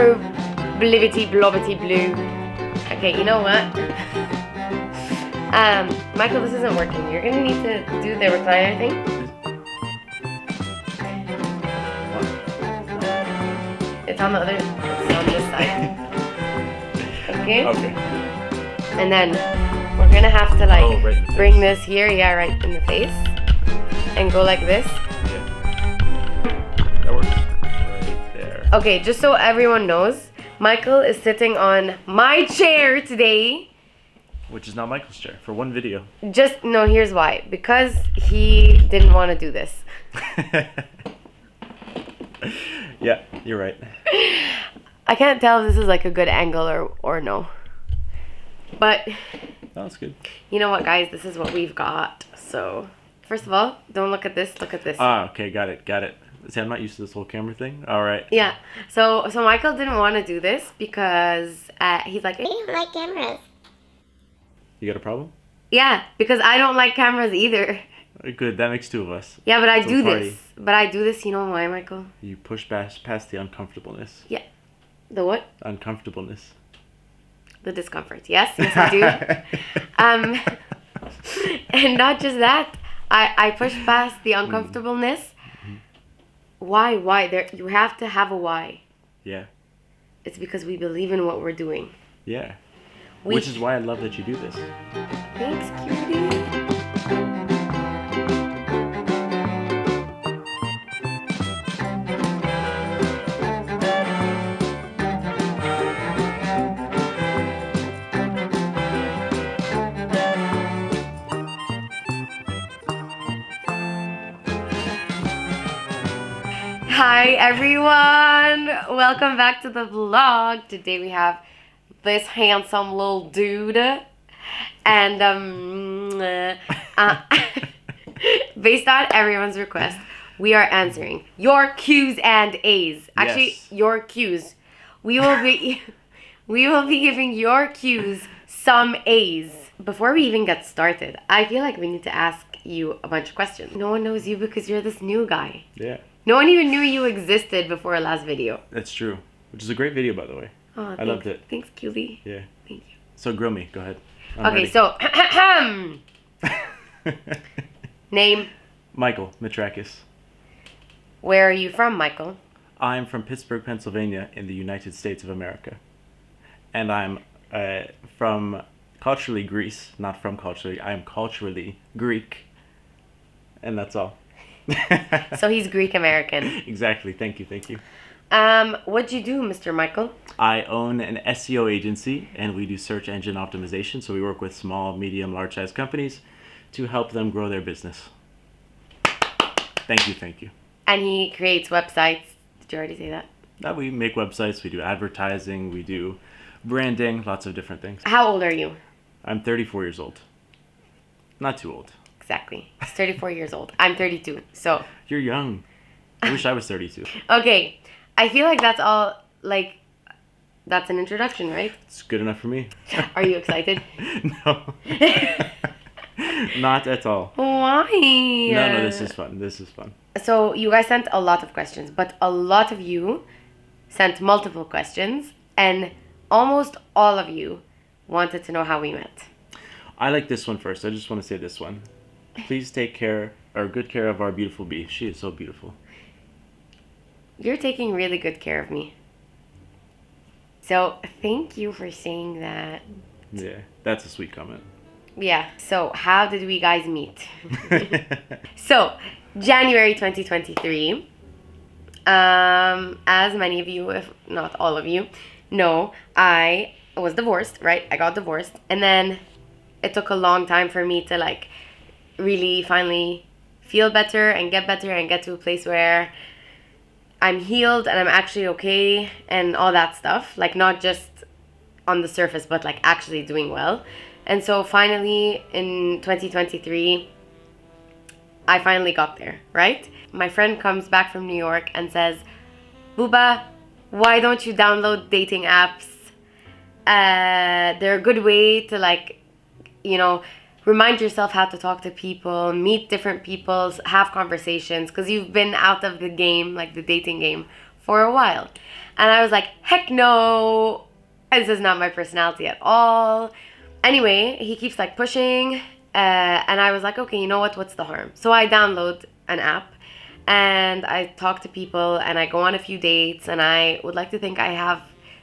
Blue, blibbity blobbity blue. Okay, you know what? Michael, this isn't working. You're gonna need to do the recliner thing. It's on the other. It's on this side. Okay. Okay. And then we're gonna have to like right in the bring face. this here, yeah, right in the face, and go like this. Yeah. That works. Right there. Okay, just so everyone knows, Michael is sitting on my chair today. Which is not Michael's chair for one video. Just, no, here's why. Because he didn't want to do this. Yeah, you're right. I can't tell if this is like a good angle or no. But, Oh, that's good. you know what, guys? This is what we've got. So, first of all, don't look at this. Look at this. Ah, okay, got it. See, I'm not used to this whole camera thing. All right. Yeah. So Michael didn't want to do this because he's like, I don't like cameras. You got a problem? Yeah, because I don't like cameras either. Good, that makes two of us. Yeah, but I It's a do party. this. But I do this, you know why, Michael? You push past the uncomfortableness. Yeah. The what? Uncomfortableness. The discomfort. Yes, yes I do. And not just that, I push past the uncomfortableness. Why? There, you have to have a why. Yeah. It's because we believe in what we're doing. Yeah. Which is why I love that you do this. Thanks, cutie. Hi everyone! Welcome back to the vlog. Today we have this handsome little dude and based on everyone's request, we are answering your Q's and A's. Actually, Yes. your Q's. We will be giving your Q's some A's. Before we even get started, I feel like we need to ask you a bunch of questions. No one knows you because you're this new guy. Yeah, No one even knew you existed before our last video. that's true. Which is a great video, by the way. Oh, I loved it. Thanks, cutie. Yeah. Thank you. So grill me. Go ahead. I'm Okay, ready. so name. Michael Mitrakis. Where are you from, Michael? I'm from Pittsburgh, Pennsylvania, in the United States of America, and I'm from culturally Greece, not from culturally. I am culturally Greek, and that's all. So he's Greek American. Exactly. Thank you. What'd you do, Mr. Michael? I own an SEO agency, and we do search engine optimization. So we work with small, medium, large-sized companies to help them grow their business. Thank you. And he creates websites. Did you already say that? We make websites, we do advertising, we do branding, lots of different things. How old are you? I'm 34 years old. Not too old. Exactly. He's 34 years old. I'm 32. So, You're young. I wish I was 32. okay. I feel like that's all, like, that's an introduction, right? It's good enough for me. Are you excited? No. Not at all. Why? No, this is fun. So you guys sent a lot of questions, but a lot of you sent multiple questions, and almost all of you wanted to know how we met. I like this one first. I just want to say this one. Please take good care of our beautiful bee. She is so beautiful. You're taking really good care of me. So thank you for saying that. Yeah, that's a sweet comment. Yeah, so how did we guys meet? So, January 2023, as many of you, if not all of you, know, I was divorced, right? I got divorced, and then it took a long time for me to, like, really finally feel better and get to a place where I'm healed and I'm actually okay and all that stuff. Like, not just on the surface, but, like, actually doing well. And so finally in 2023, I finally got there, right? My friend comes back from New York and says, Booba, why don't you download dating apps? They're a good way to, like, you know, remind yourself how to talk to people, meet different people, have conversations, because you've been out of the game, like the dating game, for a while. And I was like, heck no, this is not my personality at all. Anyway, he keeps like pushing, and I was like, okay, you know what? What's the harm? So I download an app, and I talk to people, and I go on a few dates, and I would like to think I have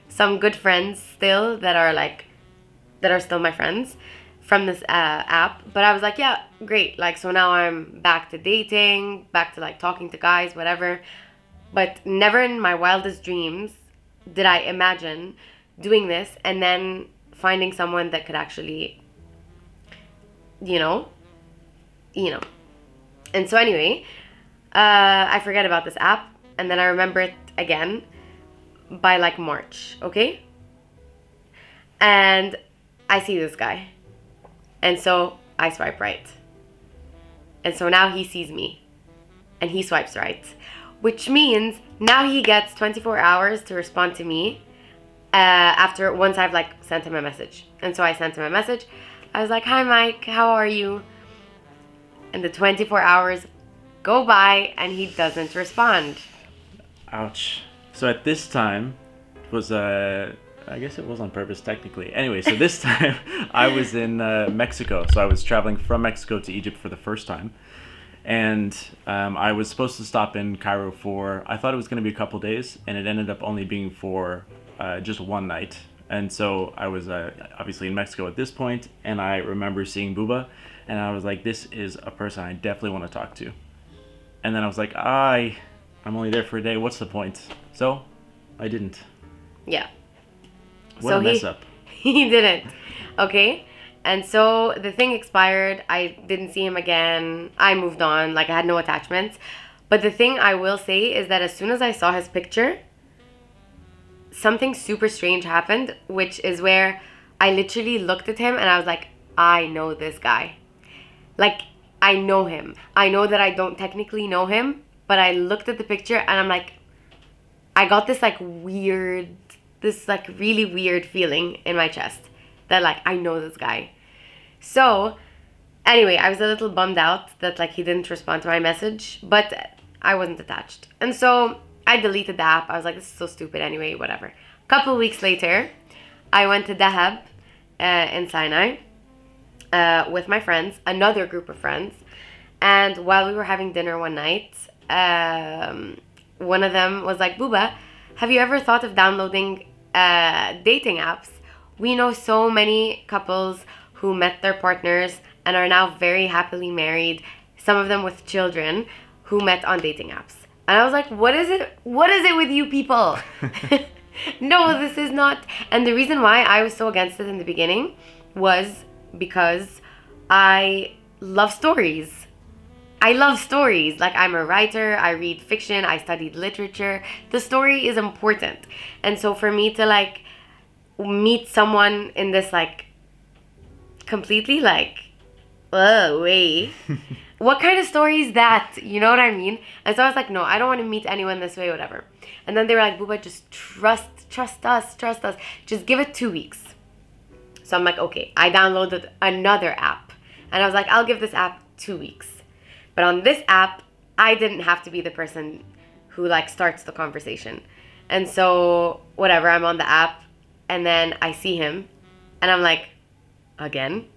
some good friends still that are still my friends from this app. But I was like, yeah, great. Like, so now I'm back to dating, back to like talking to guys, whatever. But never in my wildest dreams did I imagine doing this and then finding someone that could actually, you know, you know. And so anyway, I forget about this app, and then I remember it again by like March, okay? And I see this guy. And so I swipe right. And so now he sees me. And he swipes right. Which means now he gets 24 hours to respond to me after once I've like sent him a message. And so I sent him a message. I was like, hi Mike, how are you? And the 24 hours go by and he doesn't respond. Ouch. So at this time, it was I guess it was on purpose technically. Anyway, so this time I was in Mexico. So I was traveling from Mexico to Egypt for the first time. And I was supposed to stop in Cairo for, I thought it was going to be a couple days, and it ended up only being for just one night. And so I was obviously in Mexico at this point, and I remember seeing Buba, and I was like, this is a person I definitely want to talk to. And then I was like, I'm only there for a day, what's the point? So I didn't. Yeah. What a mess up. He didn't. Okay. And so the thing expired. I didn't see him again. I moved on. Like, I had no attachments. But the thing I will say is that as soon as I saw his picture, something super strange happened, which is where I literally looked at him and I was like, I know this guy. Like, I know him. I know that I don't technically know him, but I looked at the picture and I'm like, I got this like really weird feeling in my chest that like, I know this guy. So anyway, I was a little bummed out that like he didn't respond to my message, but I wasn't attached. And so I deleted the app. I was like, this is so stupid anyway, whatever. A couple of weeks later, I went to Dahab in Sinai with my friends, another group of friends. And while we were having dinner one night, one of them was like, Buba, have you ever thought of downloading dating apps? We know so many couples who met their partners and are now very happily married, some of them with children, who met on dating apps. And I was like, what is it with you people? No, this is not. And the reason why I was so against it in the beginning was because I love stories. I love stories. Like, I'm a writer, I read fiction, I studied literature. The story is important. And so for me to like meet someone in this like completely like, oh wait, what kind of story is that? You know what I mean? And so I was like, no, I don't want to meet anyone this way, whatever. And then they were like, Buba, just trust us. Just give it 2 weeks. So I'm like, okay. I downloaded another app. And I was like, I'll give this app 2 weeks. But on this app, I didn't have to be the person who like starts the conversation. And so whatever, I'm on the app and then I see him and I'm like, again?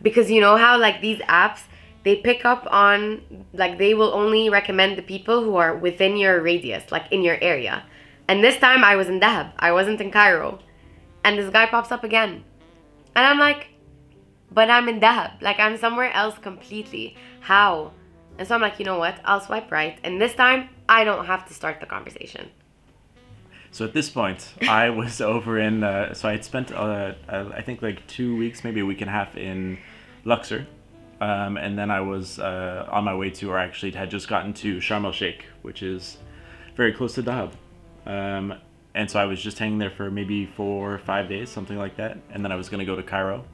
Because you know how like these apps, they pick up on, like they will only recommend the people who are within your radius, like in your area. And this time I was in Dahab. I wasn't in Cairo. And this guy pops up again. And I'm like, but I'm in Dahab. Like, I'm somewhere else completely. How? And so I'm like, you know what? I'll swipe right. And this time, I don't have to start the conversation. So at this point, I was over in, so I had spent, I think like 2 weeks, maybe a week and a half in Luxor. And then I was on my way to, or actually had just gotten to Sharm el-Sheikh, which is very close to Dahab. And so I was just hanging there for maybe 4 or 5 days, something like that. And then I was going to go to Cairo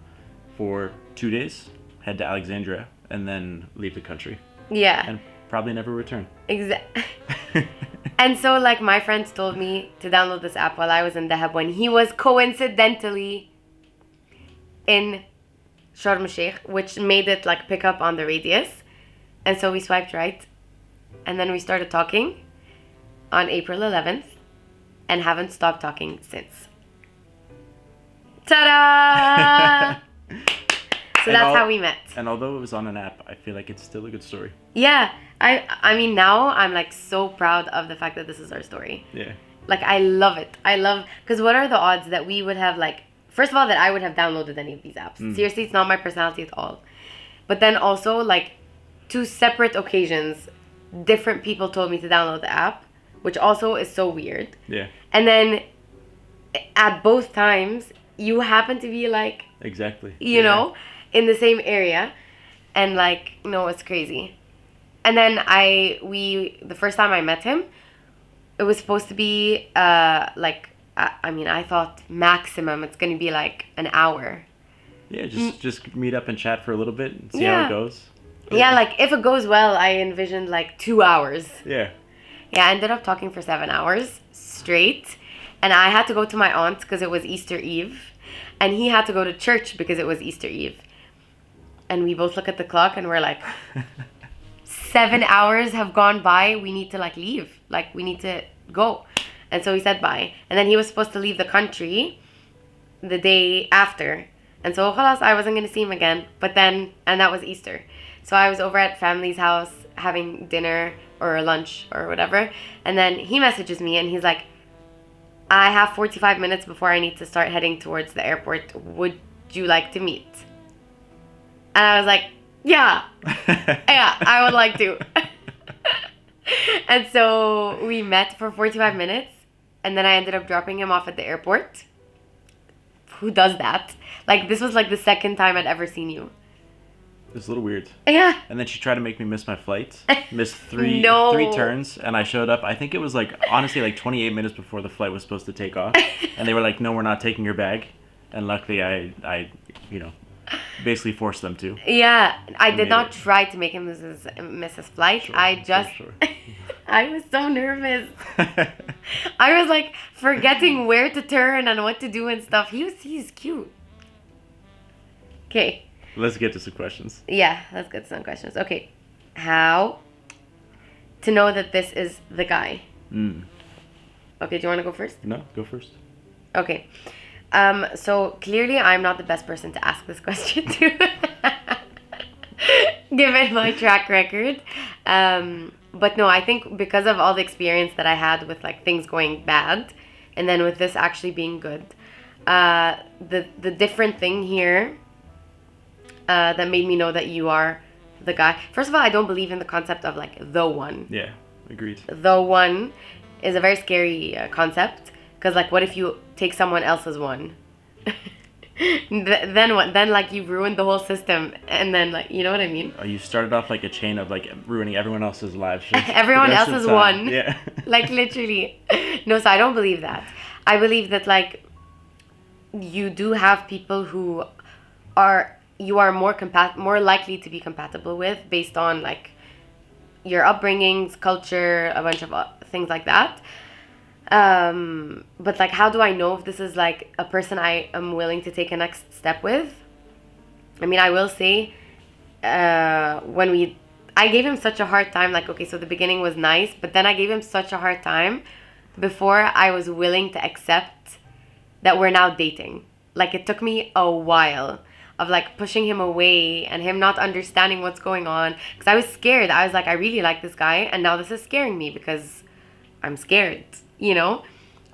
for 2 days, head to Alexandria, and then leave the country. Yeah. And probably never return. Exactly. And so, like, my friends told me to download this app while I was in Dahab when he was coincidentally in Sharm el-Sheikh, which made it, like, pick up on the radius. And so we swiped right. And then we started talking on April 11th. and haven't stopped talking since. Ta-da! So that's how we met. And although it was on an app, I feel like it's still a good story. Yeah, I mean, now I'm like so proud of the fact that this is our story. Yeah. Like, I love it. Because what are the odds that we would have, like, first of all, that I would have downloaded any of these apps? Seriously, it's not my personality at all. But then also, like, 2 separate occasions, different people told me to download the app, which also is so weird. Yeah. And then at both times, you happen to be, like, Exactly. you know, in the same area. And, like, no, it's crazy. And then the first time I met him, it was supposed to be, I thought maximum it's going to be, like, an hour. Yeah, just meet up and chat for a little bit and see how it goes. Yeah, like, if it goes well, I envisioned, like, 2 hours. Yeah. Yeah, I ended up talking for 7 hours straight. And I had to go to my aunt's because it was Easter Eve. And he had to go to church because it was Easter Eve. And we both look at the clock and we're like, 7 hours have gone by. We need to, like, leave. Like, we need to go. And so he said bye. And then he was supposed to leave the country the day after. And so, khalas, I wasn't going to see him again. But then, and that was Easter. So I was over at family's house having dinner or lunch or whatever. And then he messages me and he's like, I have 45 minutes before I need to start heading towards the airport. Would you like to meet? And I was like, yeah, I would like to. And so we met for 45 minutes. And then I ended up dropping him off at the airport. Who does that? Like, this was like the second time I'd ever seen you. It was a little weird. Yeah. And then she tried to make me miss my flight. Missed three No. 3 turns, and I showed up. I think it was like, honestly, like 28 minutes before the flight was supposed to take off. And they were like, no, we're not taking your bag. And luckily I basically forced them to. Yeah. I did not it. try to make him miss his flight. Sure, I just... sure. I was so nervous. I was like forgetting where to turn and what to do and stuff. He's cute. Okay. Let's get to some questions. Yeah, let's get to some questions. Okay. How to know that this is the guy? Okay, do you want to go first? No, go first. Okay. So clearly I'm not the best person to ask this question to. Given my track record. But no, I think because of all the experience that I had with like things going bad and then with this actually being good, the different thing here that made me know that you are the guy. First of all, I don't believe in the concept of like the one. Yeah, agreed. The one is a very scary concept because like what if you take someone else's one? Then what? Then like you've ruined the whole system, and then like you know what I mean? You started off like a chain of like ruining everyone else's lives. Everyone else is one. Yeah. Like literally. No, so I don't believe that. I believe that like you do have people who you are more likely to be compatible with based on like your upbringings, culture, a bunch of things like that. But like, how do I know if this is like a person I am willing to take a next step with? I mean, I will say, I gave him such a hard time, like, okay, so the beginning was nice, but then I gave him such a hard time before I was willing to accept that we're now dating. Like, it took me a while of like pushing him away and him not understanding what's going on. Because I was scared. I was like, I really like this guy, and now this is scaring me because I'm scared. You know,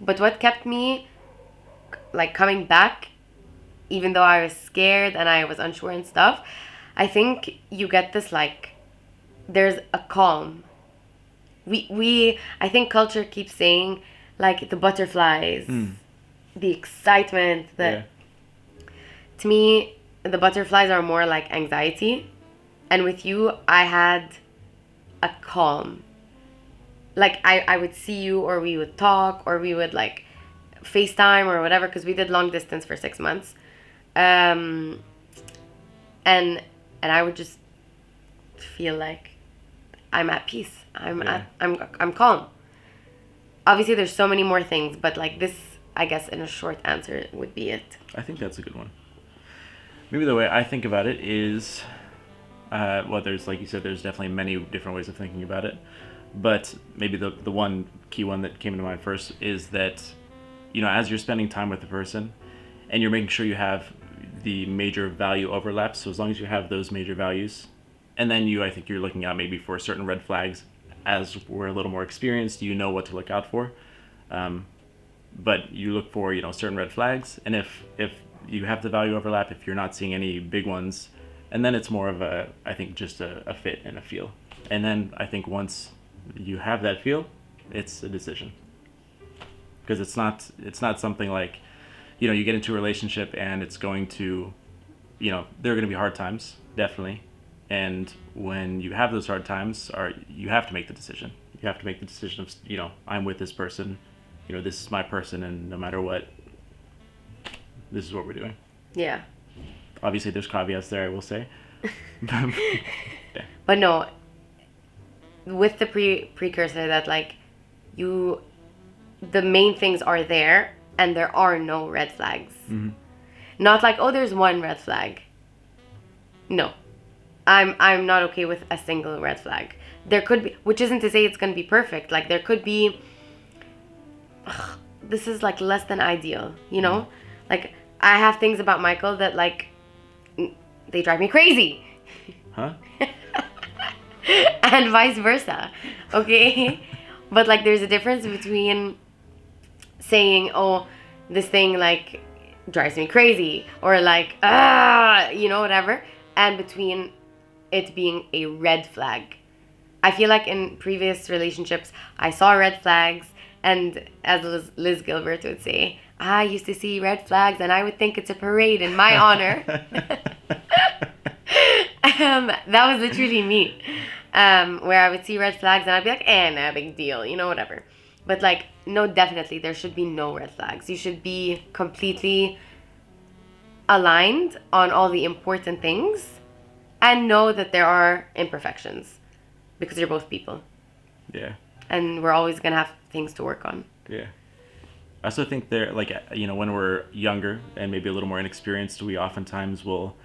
but what kept me like coming back, even though I was scared and I was unsure and stuff, I think you get this like, there's a calm. I think culture keeps saying like the butterflies, the excitement. To me, the butterflies are more like anxiety, and with you, I had a calm. Like, I would see you, or we would talk, or we would, like, FaceTime or whatever, because we did long distance for 6 months. And I would just feel like I'm at peace. I'm calm. Obviously, there's so many more things, but, like, this, I guess, in a short answer, would be it. I think that's a good one. Maybe the way I think about it is, there's, like you said, there's definitely many different ways of thinking about it. But maybe the one key one that came to mind first is that, as you're spending time with the person and you're making sure you have the major value overlaps, so as long as you have those major values, and then I think you're looking out maybe for certain red flags. As we're a little more experienced, you know what to look out for. But you look for, certain red flags, and if you have the value overlap, if you're not seeing any big ones, and then it's more of I think just a fit and a feel. And then I think once you have that feel, it's a decision. Because it's not something like, you get into a relationship and it's going to, there are going to be hard times, definitely. And when you have those hard times, you have to make the decision. You have to make the decision of, I'm with this person, this is my person, and no matter what, this is what we're doing. Yeah. Obviously, there's caveats there, I will say. Yeah. But no, with the precursor that the main things are there and there are no red flags. Mm-hmm. Not like, oh, there's one red flag. No. I'm not okay with a single red flag. There could be, which isn't to say it's going to be perfect. Like, there could be, this is like less than ideal, Mm-hmm. Like, I have things about Michael that they drive me crazy. Huh? And vice versa. Okay? But there's a difference between saying, oh, this thing drives me crazy, or whatever, and between it being a red flag. I feel like in previous relationships, I saw red flags, and as Liz Gilbert would say, I used to see red flags and I would think it's a parade in my honor. That was literally me. Where I would see red flags and I'd be like, no big deal, whatever. But no, definitely there should be no red flags. You should be completely aligned on all the important things and know that there are imperfections because you're both people. Yeah. And we're always going to have things to work on. Yeah. I also think there, when we're younger and maybe a little more inexperienced, we oftentimes will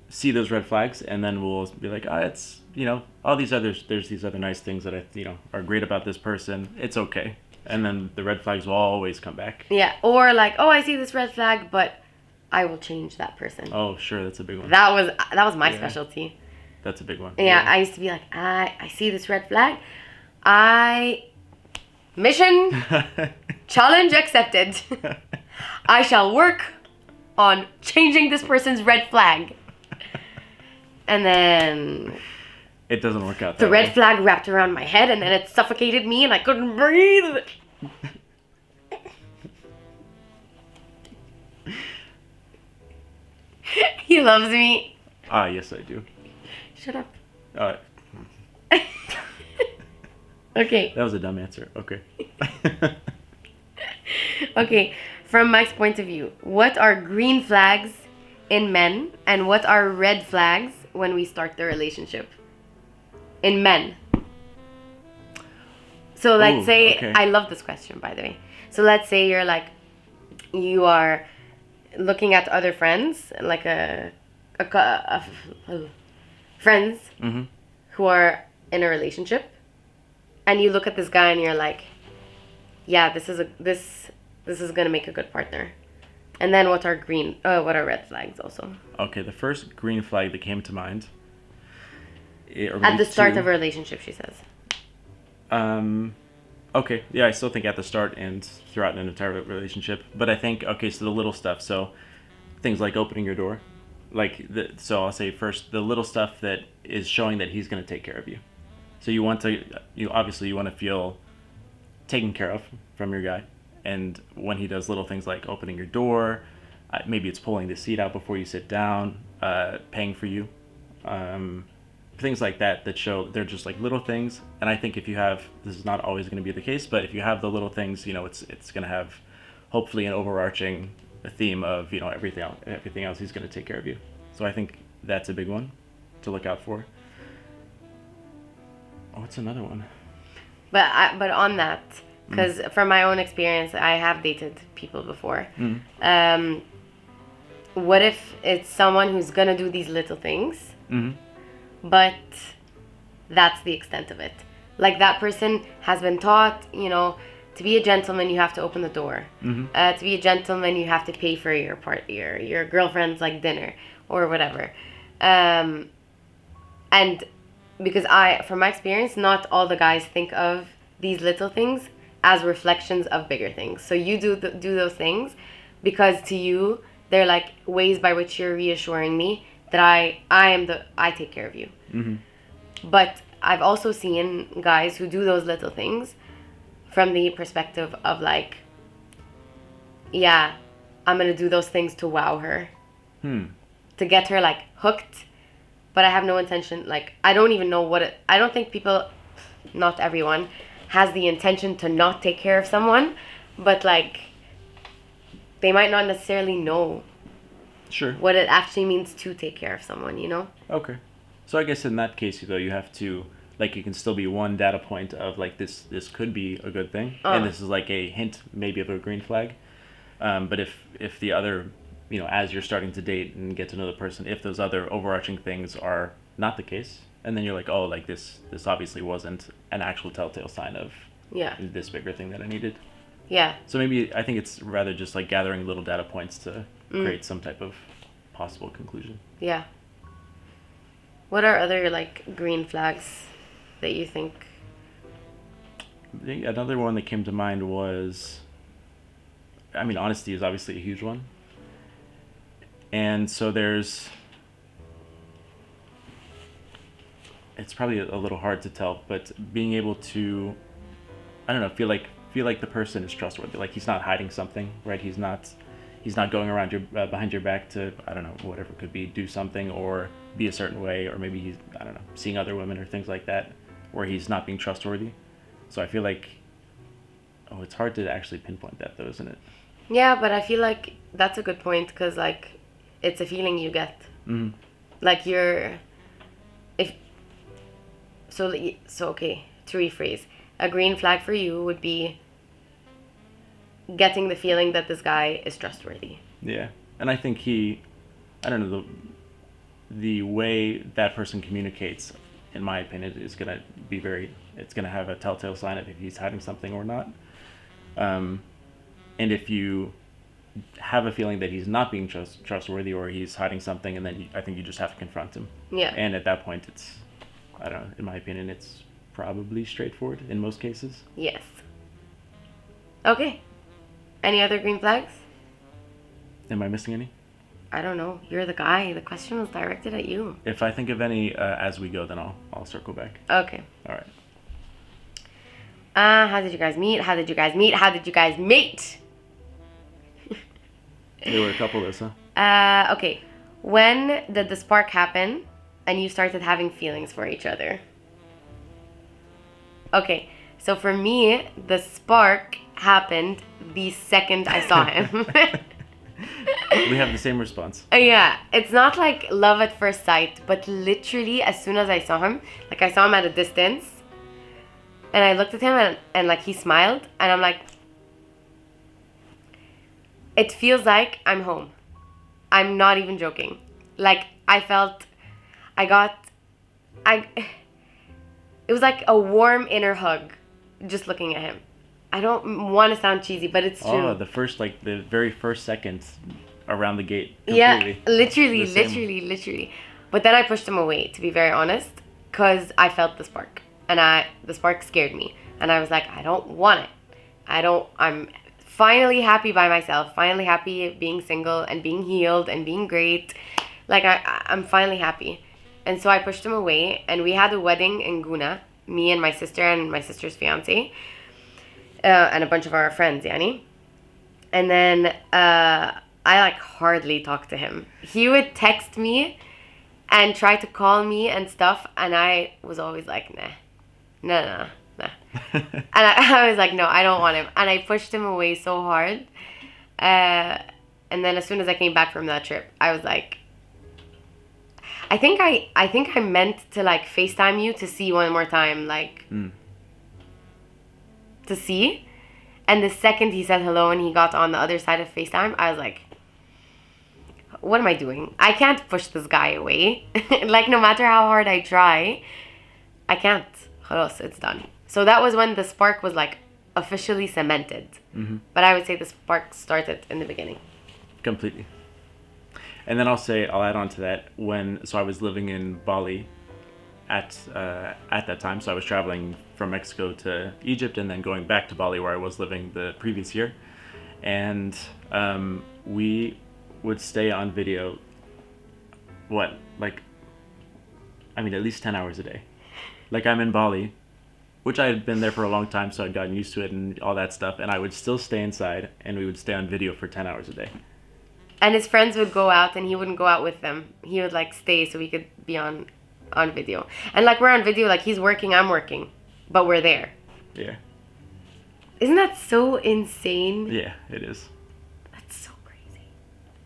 see those red flags and then we'll be like, it's, there's these other nice things that are great about this person. It's okay. And then the red flags will always come back. Yeah. Or I see this red flag, but I will change that person. Oh, sure. That's a big one. That was my specialty. That's a big one. Yeah. I used to be like, I see this red flag. Mission challenge accepted. I shall work on changing this person's red flag. And then it doesn't work out. The red flag wrapped around my head and then it suffocated me and I couldn't breathe. He loves me. Yes, I do. Shut up. Okay. That was a dumb answer. Okay. Okay. From Mike's point of view, what are green flags in men and what are red flags when we start the relationship? In men. So let's say, okay. I love this question, by the way. So let's say you are looking at other friends, friends mm-hmm. who are in a relationship, and you look at this guy and you're like, yeah, this is gonna make a good partner. And then what are red flags also? Okay, the first green flag that came to mind. At the start of a relationship, she says. Okay, yeah, I still think at the start and throughout an entire relationship. But I think, so the little stuff. So things like opening your door. So I'll say first, the little stuff that is showing that he's going to take care of you. So you obviously want to feel taken care of from your guy. And when he does little things like opening your door, maybe it's pulling the seat out before you sit down, paying for you, things like that show they're just little things. And I think if you have, this is not always going to be the case, but if you have the little things, it's going to have hopefully an overarching theme of everything else he's going to take care of you. So I think that's a big one to look out for. What's another one? But on that, because from my own experience, I have dated people before. What if it's someone who's going to do these little things, but that's the extent of it? Like that person has been taught, to be a gentleman, you have to open the door. To be a gentleman, you have to pay for your girlfriend's like dinner or whatever. And because from my experience, not all the guys think of these little things as reflections of bigger things. So you do those things because to you they're like ways by which you're reassuring me that I take care of you. But I've also seen guys who do those little things from the perspective of like, yeah, I'm gonna do those things to wow her, to get her like hooked. But I have no intention. Like I don't even know I don't think people, not everyone, has the intention to not take care of someone, but like they might not necessarily know Sure. what it actually means to take care of someone, Okay. So I guess in that case, though, you have to, like, you can still be one data point of, like, this could be a good thing. And this is, like, a hint maybe of a green flag. But if the other, as you're starting to date and get to know the person, if those other overarching things are not the case, and then you're like, oh, like, this obviously wasn't an actual telltale sign of this bigger thing that I needed. Yeah. So maybe I think it's rather just, like, gathering little data points to create some type of possible conclusion. Yeah. What are other like green flags that you think? I think another one that came to mind was, I mean, honesty is obviously a huge one. And so it's probably a little hard to tell, but being able to, I don't know, feel like the person is trustworthy. Like he's not hiding something, right? He's not going around behind your back to, I don't know, whatever it could be, do something or be a certain way, or maybe he's, I don't know, seeing other women or things like that, where he's not being trustworthy. So I feel like, it's hard to actually pinpoint that though, isn't it? Yeah, but I feel like that's a good point because like it's a feeling you get. Like okay, to rephrase, a green flag for you would be getting the feeling that this guy is trustworthy. Yeah, and I think I don't know, the way that person communicates, in my opinion, is gonna be it's gonna have a telltale sign of if he's hiding something or not. And if you have a feeling that he's not being trustworthy or he's hiding something, and then I think you just have to confront him. Yeah. And at that point, it's, I don't know, in my opinion, it's probably straightforward in most cases. Yes. Okay. Any other green flags? Am I missing any? I don't know. You're the guy. The question was directed at you. If I think of any as we go, then I'll circle back. Okay. All right. How did you guys meet? How did you guys meet? How did you guys meet? There were a couple of those, huh? Okay. When did the spark happen and you started having feelings for each other? Okay. So for me, the spark happened the second I saw him. We have the same response. Yeah, it's not like love at first sight, but literally as soon as I saw him, like I saw him at a distance, and I looked at him and like he smiled, and I'm like, it feels like I'm home. I'm not even joking. Like it was like a warm inner hug just looking at him. I don't want to sound cheesy, but it's true. Oh, the very first seconds around the gate. Completely. Yeah, literally. But then I pushed him away, to be very honest, because I felt the spark. And the spark scared me. And I was like, I don't want it. I'm finally happy by myself, finally happy being single and being healed and being great. Like, I'm finally happy. And so I pushed him away, and we had a wedding in Guna, me and my sister and my sister's fiancé. And a bunch of our friends, Yani. And then I like hardly talked to him. He would text me and try to call me and stuff, and I was always like, nah. And I was like, no, I don't want him. And I pushed him away so hard. And then as soon as I came back from that trip, I was like, I think I meant to like FaceTime you to see one more time, like to see. And the second he said hello and he got on the other side of FaceTime, I was like, what am I doing? I can't push this guy away. Like, no matter how hard I try, I can't. خلاص, it's done. So that was when the spark was like officially cemented. But I would say the spark started in the beginning. Completely. And then I'll add on to that so I was living in Bali at that time. So I was traveling from Mexico to Egypt and then going back to Bali where I was living the previous year. And we would stay on video, at least 10 hours a day. Like, I'm in Bali, which I had been there for a long time, so I'd gotten used to it and all that stuff. And I would still stay inside, and we would stay on video for 10 hours a day. And his friends would go out, and he wouldn't go out with them. He would, like, stay so we could be on video. And, like, we're on video, like, he's working, I'm working. But we're there. Yeah. Isn't that so insane? Yeah, it is. That's so crazy.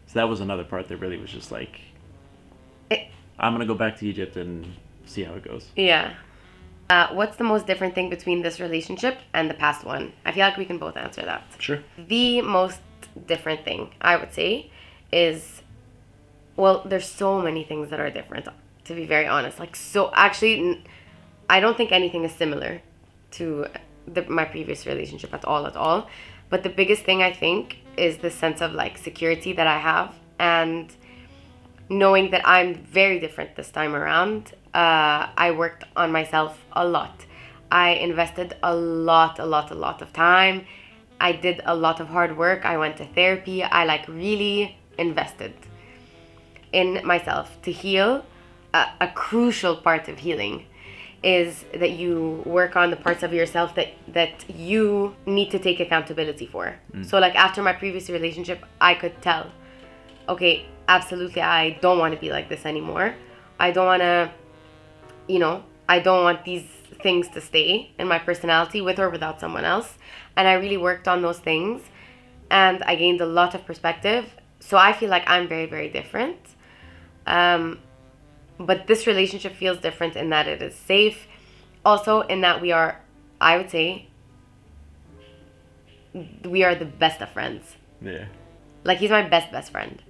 So that was another part that really was just like, I'm going to go back to Egypt and see how it goes. Yeah. What's the most different thing between this relationship and the past one? I feel like we can both answer that. Sure. The most different thing, I would say, is, well, there's so many things that are different, to be very honest. Like, so, actually, I don't think anything is similar to my previous relationship at all. But the biggest thing, I think, is the sense of, like, security that I have, and knowing that I'm very different this time around. I worked on myself a lot. I invested a lot of time. I did a lot of hard work. I went to therapy. I, like, really invested in myself to heal. A crucial part of healing is that you work on the parts of yourself that you need to take accountability for. So, like, after my previous relationship, I could tell, okay, absolutely, I don't want to be like this anymore. I don't want to, I don't want these things to stay in my personality with or without someone else. And I really worked on those things, and I gained a lot of perspective. So I feel like I'm very, very different. But this relationship feels different in that it is safe. Also in that I would say, we are the best of friends. Yeah. Like, he's my best friend.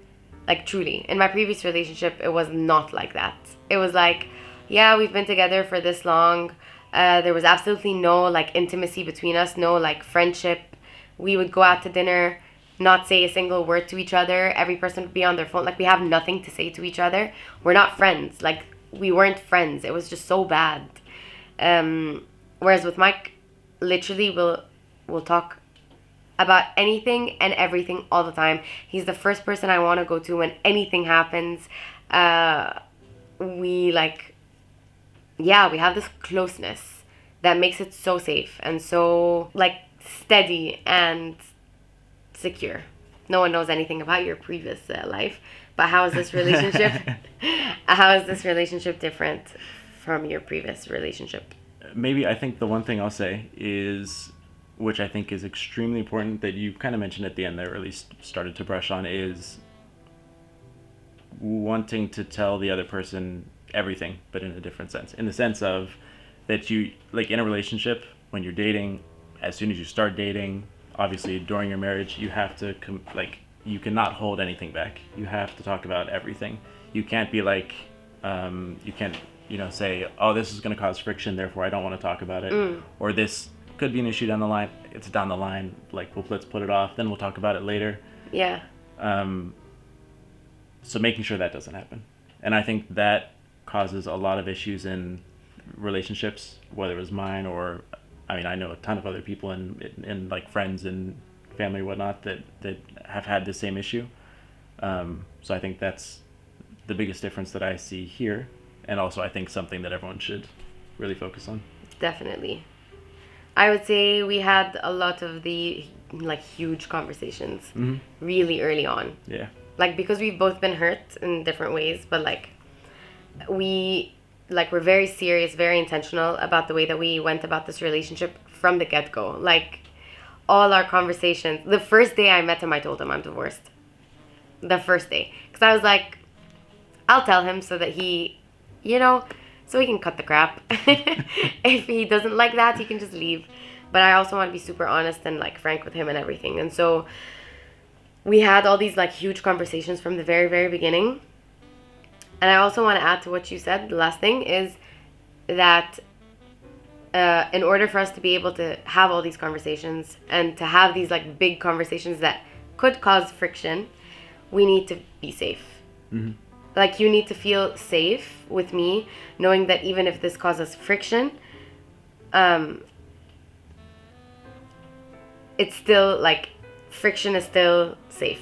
Like, truly. In my previous relationship, it was not like that. It was like, yeah, we've been together for this long. There was absolutely no, like, intimacy between us. No, like, friendship. We would go out to dinner, not say a single word to each other. Every person would be on their phone. Like, we have nothing to say to each other. We're not friends. Like, we weren't friends. It was just so bad. Whereas with Mike, literally, we'll talk about anything and everything all the time. He's the first person I want to go to when anything happens. We have this closeness that makes it so safe and so, like, steady and secure. No one knows anything about your previous life, but how is this relationship? How is this relationship different from your previous relationship? Maybe I think the one thing I'll say is, which I think is extremely important, that you kind of mentioned at the end there, or at least started to brush on, is wanting to tell the other person everything, but in a different sense. In the sense of that you, like, in a relationship, when you're dating, as soon as you start dating, obviously during your marriage, you have to, you cannot hold anything back. You have to talk about everything. You can't be like, you can't, say, oh, this is going to cause friction, therefore I don't want to talk about it. Or this could be an issue down the line. It's down the line. Like, let's put it off. Then we'll talk about it later. Yeah. So making sure that doesn't happen. And I think that causes a lot of issues in relationships, whether it was mine or, I know a ton of other people in like friends and family and whatnot that have had the same issue. So I think that's the biggest difference that I see here. And also I think something that everyone should really focus on. Definitely. I would say we had a lot of the, like, huge conversations really early on. Yeah. Like, because we've both been hurt in different ways, but, like, we're very serious, very intentional about the way that we went about this relationship from the get-go. Like, all our conversations, the first day I met him, I told him I'm divorced. The first day. Because I was like, I'll tell him so that he, so he can cut the crap. If he doesn't like that, he can just leave. But I also want to be super honest and, like, frank with him and everything. And so we had all these, like, huge conversations from the very, very beginning. And I also want to add to what you said. The last thing is that in order for us to be able to have all these conversations and to have these like big conversations that could cause friction, we need to be safe. Like, you need to feel safe with me, knowing that even if this causes friction, it's still like, friction is still safe.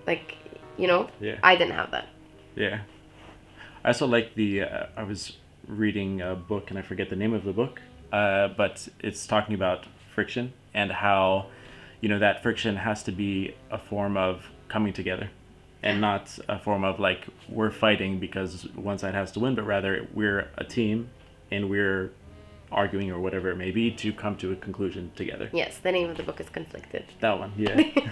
Like, you know, Yeah. I didn't have that. Yeah. I also like I was reading a book, and I forget the name of the book, but it's talking about friction and how, you know, that friction has to be a form of coming together and not a form of like, we're fighting because one side has to win, but rather we're a team and we're arguing or whatever it may be to come to a conclusion together. Yes, the name of the book is Conflicted. That one, yeah.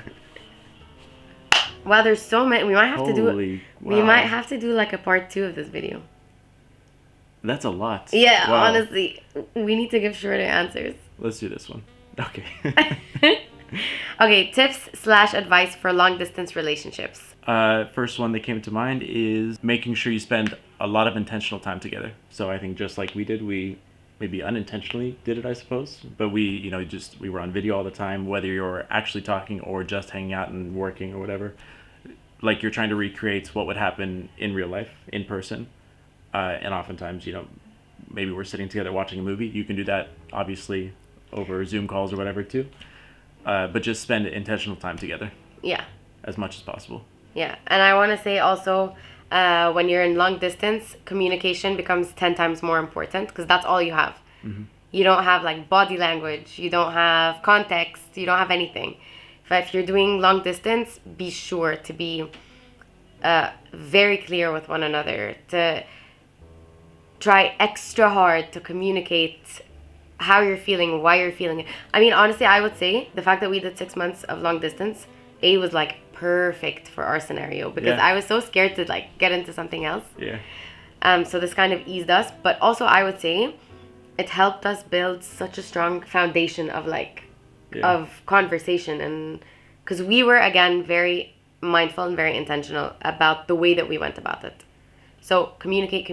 Wow, there's so many. We might have to do. Holy, We wow. might have to do like a part 2 of this video. That's a lot. Yeah, Wow. honestly, we need to give shorter answers. Let's do this one. Okay. Okay, tips/advice for long distance relationships. First one that came to mind is making sure you spend a lot of intentional time together. So I think just like we did, we maybe unintentionally did it, I suppose. But we, you know, we were on video all the time, whether you're actually talking or just hanging out and working or whatever. Like, you're trying to recreate what would happen in real life, in person. And oftentimes, you know, maybe we're sitting together watching a movie. You can do that, obviously, over Zoom calls or whatever, too. But just spend intentional time together. Yeah. As much as possible. Yeah, and I want to say also, when you're in long distance, communication becomes 10 times more important because that's all you have. You don't have like body language, you don't have context, you don't have anything. But if you're doing long distance, be sure to be very clear with one another, to try extra hard to communicate how you're feeling, why you're feeling it. I mean, honestly, I would say the fact that we did 6 months of long distance, it was like perfect for our scenario because I was so scared to like get into something else. Yeah. So this kind of eased us, but also I would say it helped us build such a strong foundation of like of conversation, and because we were again very mindful and very intentional about the way that we went about it. So communicate.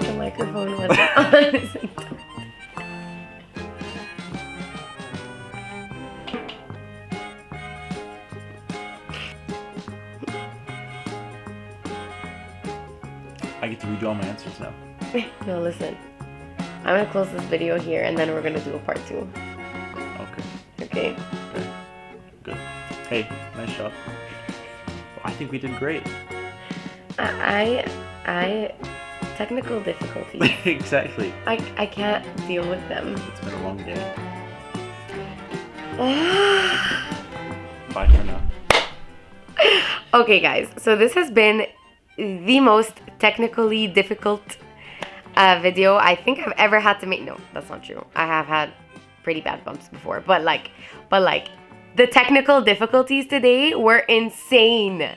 The microphone wasn't on. I get to redo all my answers now. No, listen. I'm gonna close this video here and then we're gonna do a part 2. Okay. Okay? Good. Hey, nice shot. I think we did great. I technical difficulties. Exactly. I can't deal with them. It's been a long day. Bye for now. Okay, guys. So this has been the most technically difficult video I think I've ever had to make. No, that's not true. I have had pretty bad bumps before, but like the technical difficulties today were insane.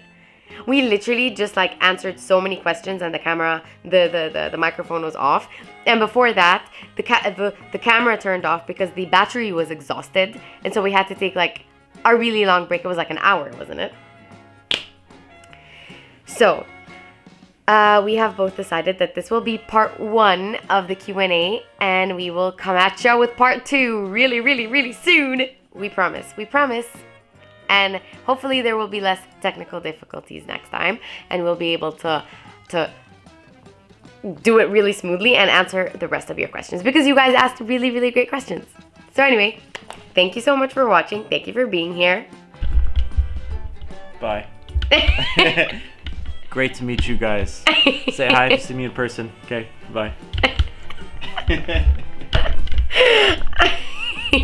We literally just like answered so many questions and the camera, the microphone was off. And before that, the camera turned off because the battery was exhausted. And so we had to take like a really long break. It was like an hour, wasn't it? So, we have both decided that this will be part 1 of the Q&A, and we will come at you with part 2 really, really, really soon. We promise. We promise. And hopefully there will be less technical difficulties next time, and we'll be able to do it really smoothly and answer the rest of your questions because you guys asked really, really great questions. So anyway, thank you so much for watching. Thank you for being here. Bye. Great to meet you guys. Say hi if you see me in person. Okay, bye.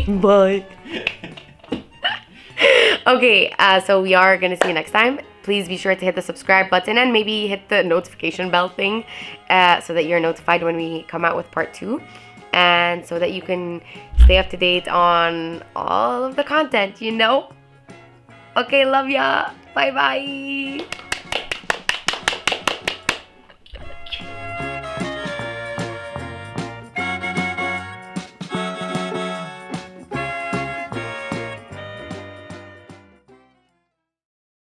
Bye. Okay, so we are gonna see you next time. Please be sure to hit the subscribe button and maybe hit the notification bell thing so that you're notified when we come out with part 2. and so that you can stay up to date on all of the content, you know? Okay, love ya. Bye bye.